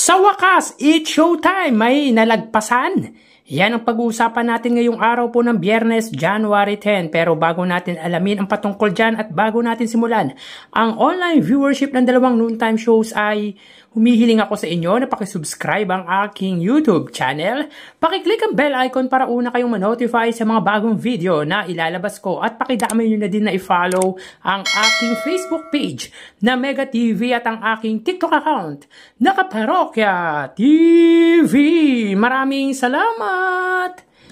Sa wakas, it's showtime! May nalagpasan! Yan ang pag-uusapan natin ngayong araw po ng Biyernes, January 10. Pero bago natin alamin ang patungkol dyan at bago natin simulan ang online viewership ng dalawang noontime shows ay humihiling ako sa inyo na pakisubscribe ang aking YouTube channel. Pakiclick ang bell icon para una kayong ma-notify sa mga bagong video na ilalabas ko. At pakidamay nyo na din na i-follow ang aking Facebook page na Mega TV at ang aking TikTok account na Kaparokya TV. Maraming salamat!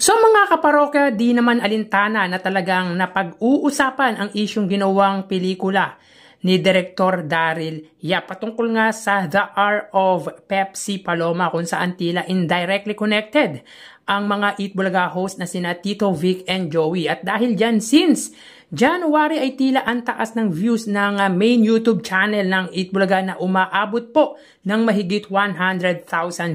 So mga kaparokya, di naman alintana na talagang napag-uusapan ang isyong ginawang pelikula ni Director Daryl Yap patungkol nga sa The Hour of Pepsi Paloma kung saan tila indirectly connected ang mga Eat Bulaga host na sina Tito Vic and Joey. At dahil dyan, since January ay tila ang taas ng views ng main YouTube channel ng Eat Bulaga na umaabot po ng mahigit 100,000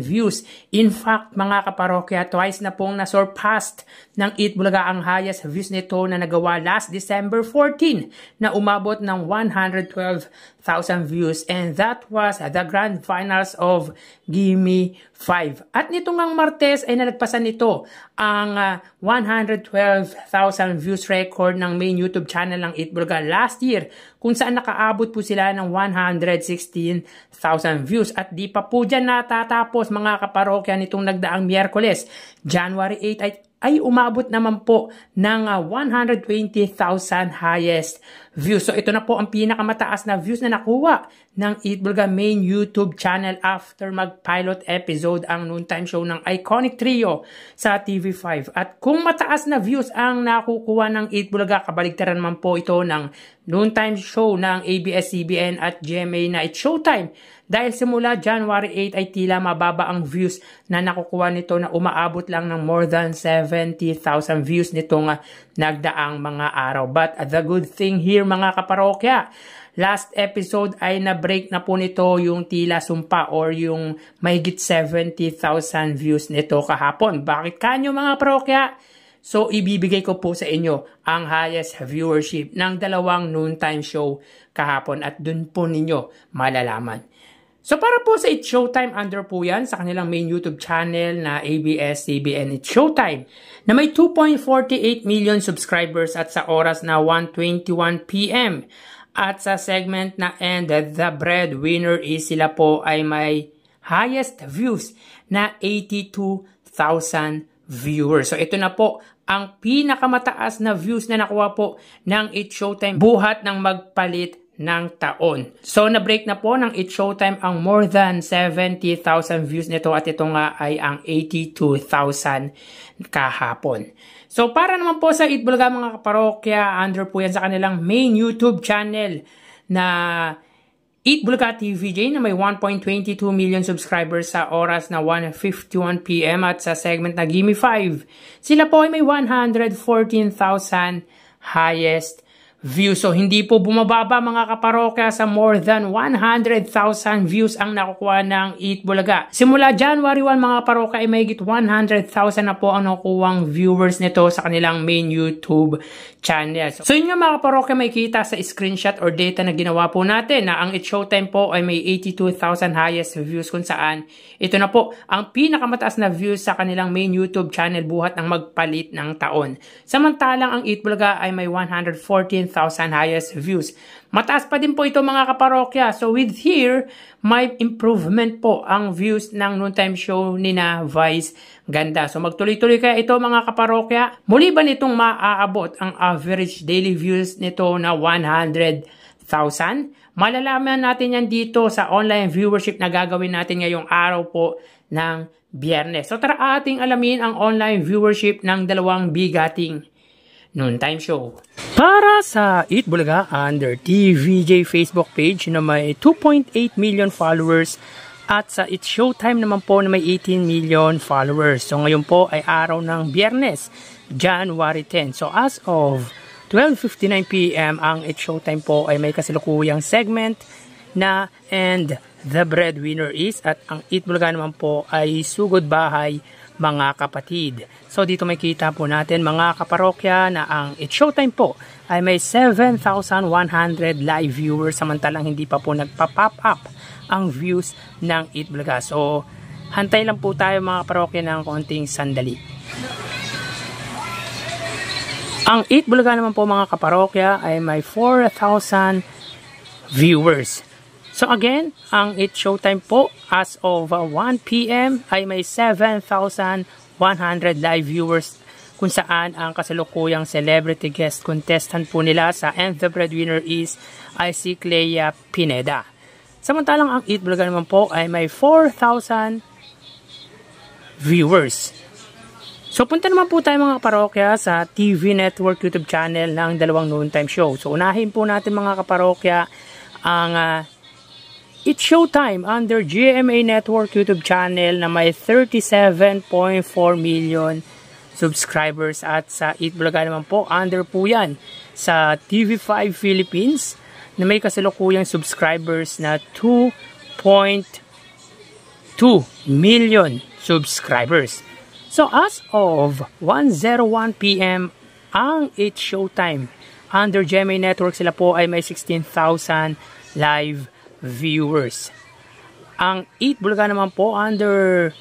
views. In fact, mga kaparokya, twice na pong nasurpassed ng Eat Bulaga ang highest views nito na nagawa last December 14 na umabot ng 112,000 views, and that was the grand finals of Gimme 5. At nito ngang Martes ay nalagpasan nito ang 112,000 views record ng main YouTube channel ng Eat Bulaga last year, kung saan nakaabot po sila ng 116,000 views. At di pa po dyan natatapos mga kaparokya, nitong nagdaang Miyerkules, January 8 ay umabot naman po ng 120,000 highest views. So ito na po ang pinakamataas na views na nakuha ng Eat Bulaga main YouTube channel after mag-pilot episode ang noontime show ng Iconic Trio sa TV5. At kung mataas na views ang nakukuha ng Eat Bulaga, kabaligtaran naman po ito ng noontime show ng ABS-CBN at GMA na It's Showtime. Dahil simula January 8 ay tila mababa ang views na nakukuha nito na umaabot lang ng more than 70,000 views nitong nagdaang mga araw. But the good thing here mga kaparokya, last episode ay na-break na po nito yung tila sumpa or yung mahigit 70,000 views nito kahapon. Bakit kanyo mga parokya? So, ibibigay ko po sa inyo ang highest viewership ng dalawang noontime show kahapon at dun po ninyo malalaman. So, para po sa It's Showtime, under po yan sa kanilang main YouTube channel na ABS-CBN It's Showtime na may 2.48 million subscribers at sa oras na 1:21 PM. At sa segment na And the Breadwinner is sila po ay may highest views na 82,000 viewers. So ito na po ang pinakamataas na views na nakuha po ng It's Showtime buhat ng magpalit ng taon. So na-break na po ng It's Showtime ang more than 70,000 views nito at ito nga ay ang 82,000 kahapon. So para naman po sa Eat Bulaga mga kaparokya, under po yan sa kanilang main YouTube channel na Eat Bulaga TVJ na may 1.22 million subscribers sa oras na 1:51 PM at sa segment na Gimme 5. Sila po ay may 114,000 highest views. So hindi po bumababa mga kaparokya sa more than 100,000 views ang nakukuha ng Eat Bulaga. Simula January 1 mga kaparokya ay mahigit 100,000 na po ang nakukuhang viewers nito sa kanilang main YouTube channel. So yun nga mga kaparokya, may kita sa screenshot or data na ginawa po natin na ang It's Showtime po ay may 82,000 highest views kung saan ito na po ang pinakamataas na views sa kanilang main YouTube channel buhat ng magpalit ng taon. Samantalang ang Eat Bulaga ay may 114,000 highest views. Mataas pa din po ito mga kaparokya. So with here, may improvement po ang views ng noontime show ni na Vice Ganda. So magtuloy-tuloy kaya ito mga kaparokya. Muli ba nitong maaabot ang average daily views nito na 100,000? Malalaman natin yan dito sa online viewership na gagawin natin ngayong araw po ng Biyernes. So tara ating alamin ang online viewership ng dalawang bigating noontime show. Para sa Eat Bulaga under TVJ Facebook page na may 2.8 million followers at sa It's Showtime naman po na may 18 million followers. So ngayon po ay araw ng Biyernes, January 10. So as of 12:59 PM ang It's Showtime po ay may kasalukuyang segment na And the Breadwinner is at ang Eat Bulaga naman po ay Sugod Bahay mga kapatid. So dito may kita po natin mga kaparokya na ang It's Showtime po ay may 7,100 live viewers samantalang hindi pa po nagpa-pop up ang views ng Eat Bulaga. So, hantay lang po tayo mga kaparokya ng konting sandali. Ang Eat Bulaga naman po mga kaparokya ay may 4,000 viewers. So again, ang Eat Showtime po as of 1 PM ay may 7,100 live viewers kung saan ang kasalukuyang celebrity guest contestant po nila sa And the Breadwinner is ay si Clea Pineda. Samantalang ang Eat Bulaga naman po ay may 4,000 viewers. So punta naman po tayo mga kaparokya sa TV Network YouTube channel ng Dalawang Noontime Show. So unahin po natin mga kaparokya ang Eat Showtime under GMA Network YouTube channel na may 37.4 million subscribers, at sa Eat Bulaga naman po under po yan sa TV5 Philippines na may kasalukuyang subscribers na 2.2 million subscribers. So as of 1:01 PM ang Eat Showtime under GMA Network, sila po ay may 16,000 live viewers. Ang Eat Bulaga naman po under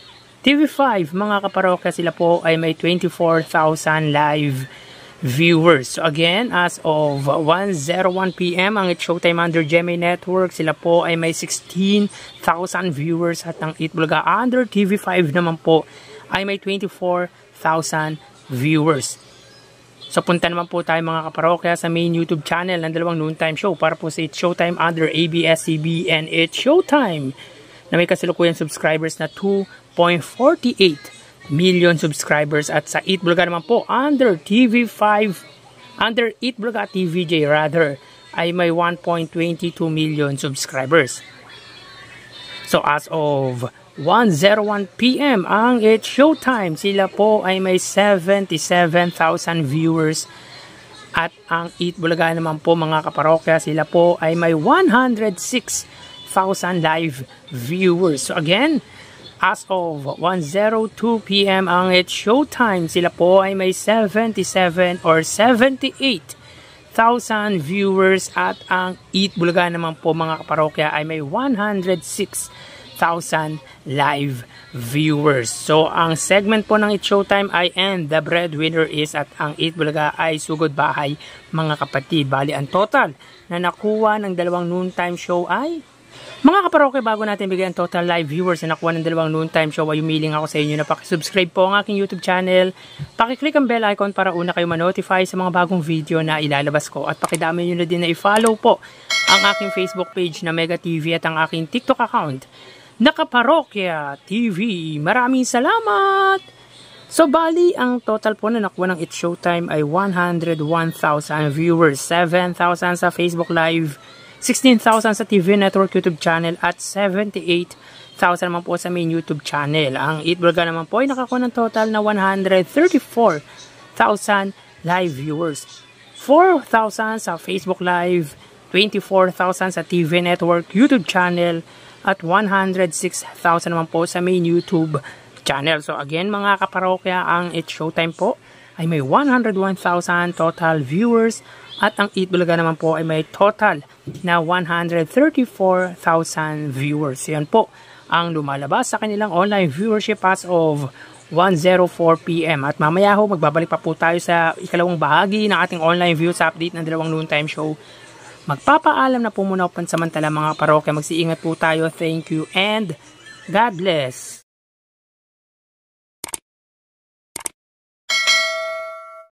TV5 mga kaparokya, sila po ay may 24,000 live viewers. So again, as of 1:01 PM ang Eat Showtime under GMA Network, sila po ay may 16,000 viewers, at ang Eat Bulaga under TV5 naman po ay may 24,000 viewers. So punta naman po tayo mga kaparokya sa main YouTube channel ng Dalawang Noontime Show para po sa Eat Showtime under ABS-CBN Eat Showtime na may kasalukuyang subscribers na 2.48 million subscribers, at sa Eat Bulaga naman po under TV5 under Eat Bulaga TVJ rather ay may 1.22 million subscribers. So as of 1:01 PM ang Eat Showtime, sila po ay may 77,000 viewers, at ang Eat Bulaga naman po mga kaparokya, sila po ay may 106,000 live viewers. So again, as of 1:02 PM ang Eat Showtime, sila po ay may 77 or 78,000 viewers, at ang Eat Bulaga naman po mga kaparokya ay may 106,000 live viewers. So ang segment po ng Eat Showtime ay And the Breadwinner is, at ang Eat Bulaga ay Sugod Bahay mga kapatid. Bali ang total na nakuha ng Dalawang Noontime Show ay mga kaparokya, bago natin bigyan ang total live viewers na nakuha ng Dalawang Noontime Show, ay humiling ako sa inyo na pakisubscribe po ang aking YouTube channel, pakiclick ang bell icon para una kayo ma-notify sa mga bagong video na ilalabas ko, at pakidami nyo na din na i-follow po ang aking Facebook page na Mega TV at ang aking TikTok account na Kaparokya TV. Maraming salamat! So bali, ang total po na nakuha ng Eat Showtime ay 101,000 viewers, 7,000 sa Facebook Live, 16,000 sa TV Network YouTube channel, at 78,000 naman po sa main YouTube channel. Ang Eat Bulaga naman po ay nakakuha ng total na 134,000 live viewers, 4,000 sa Facebook Live, 24,000 sa TV Network YouTube channel, at 106,000 naman po sa main YouTube channel. So again mga kaparokya, ang Eat Showtime po ay may 101,000 total viewers, at ang Eat Bulaga naman po ay may total na 134,000 viewers. Yan po ang lumalabas sa kanilang online viewership as of 1:04 PM. At mamaya ho, magbabalik pa po tayo sa ikalawang bahagi ng ating online views update ng Dalawang Noontime Show. Magpapaalam na po muna pansamantala mga parokya. Magsiingat po tayo. Thank you and God bless.